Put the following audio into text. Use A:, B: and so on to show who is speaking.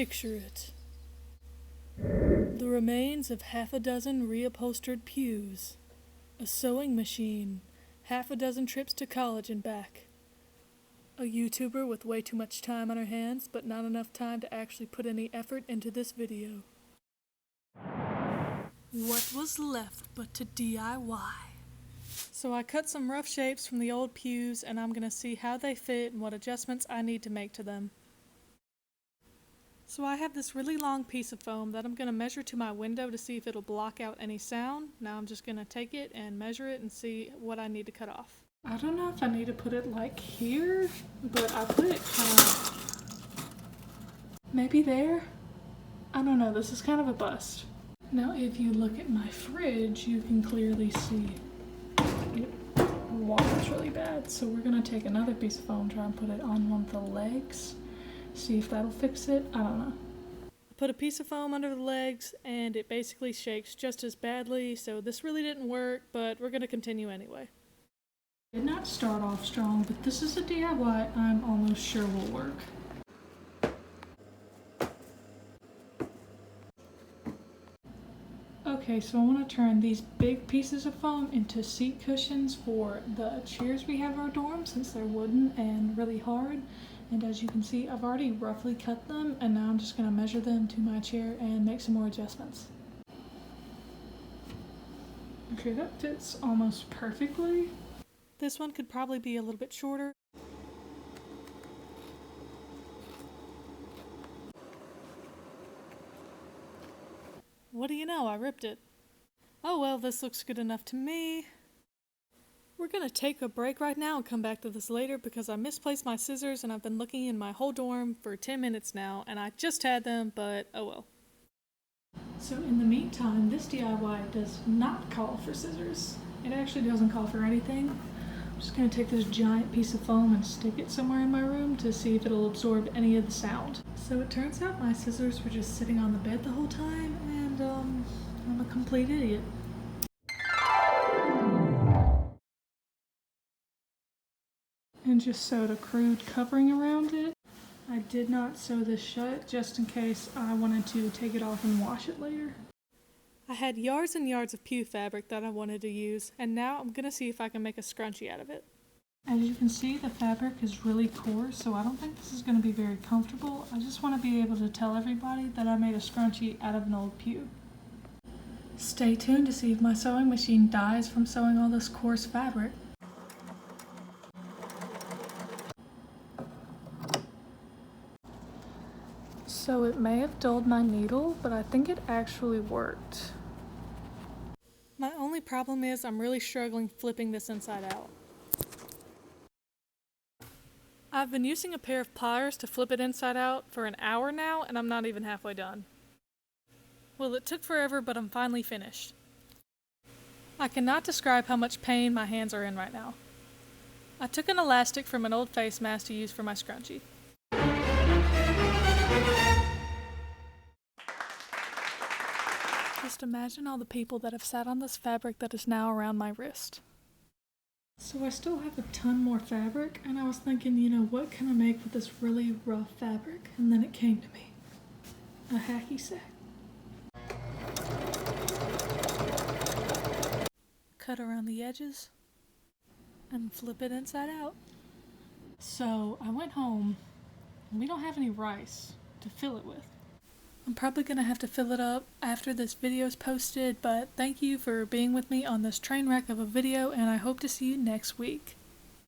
A: Picture it. The remains of half a dozen reupholstered pews, a sewing machine, half a dozen trips to college and back, a YouTuber with way too much time on her hands but not enough time to actually put any effort into this video. What was left but to DIY? So I cut some rough shapes from the old pews and I'm gonna see how they fit and what adjustments I need to make to them. So I have this really long piece of foam that I'm going to measure to my window to see if it'll block out any sound. Now I'm just going to take it and measure it and see what I need to cut off. I don't know if I need to put it like here, but I put it kind of maybe there. I don't know, this is kind of a bust. Now if you look at my fridge, you can clearly see the water's really bad. So we're going to take another piece of foam, try and put it on one of the legs. See if that'll fix it. I don't know. I put a piece of foam under the legs and it basically shakes just as badly, so this really didn't work, but we're going to continue anyway. Did not start off strong, but this is a DIY I'm almost sure will work. Okay, so I want to turn these big pieces of foam into seat cushions for the chairs we have in our dorm, since they're wooden and really hard. And as you can see, I've already roughly cut them, and now I'm just going to measure them to my chair and make some more adjustments. Okay, that fits almost perfectly. This one could probably be a little bit shorter. What do you know, I ripped it. Oh well, this looks good enough to me. We're gonna take a break right now and come back to this later because I misplaced my scissors and I've been looking in my whole dorm for 10 minutes now and I just had them, but oh well. So in the meantime, this DIY does not call for scissors. It actually doesn't call for anything. I'm just gonna take this giant piece of foam and stick it somewhere in my room to see if it'll absorb any of the sound. So it turns out my scissors were just sitting on the bed the whole time and I'm a complete idiot. And just sewed a crude covering around it. I did not sew this shut just in case I wanted to take it off and wash it later. I had yards and yards of pew fabric that I wanted to use, and now I'm gonna see if I can make a scrunchie out of it. As you can see, the fabric is really coarse, so I don't think this is gonna be very comfortable. I just want to be able to tell everybody that I made a scrunchie out of an old pew. Stay tuned to see if my sewing machine dies from sewing all this coarse fabric. So it may have dulled my needle, but I think it actually worked. My only problem is I'm really struggling flipping this inside out. I've been using a pair of pliers to flip it inside out for an hour now, and I'm not even halfway done. Well, it took forever, but I'm finally finished. I cannot describe how much pain my hands are in right now. I took an elastic from an old face mask to use for my scrunchie. Just imagine all the people that have sat on this fabric that is now around my wrist. So I still have a ton more fabric, and I was thinking, you know, what can I make with this really rough fabric? And then it came to me. A hacky sack. Cut around the edges and flip it inside out. So I went home, and we don't have any rice to fill it with. I'm probably going to have to fill it up after this video is posted, but thank you for being with me on this train wreck of a video, and I hope to see you next week.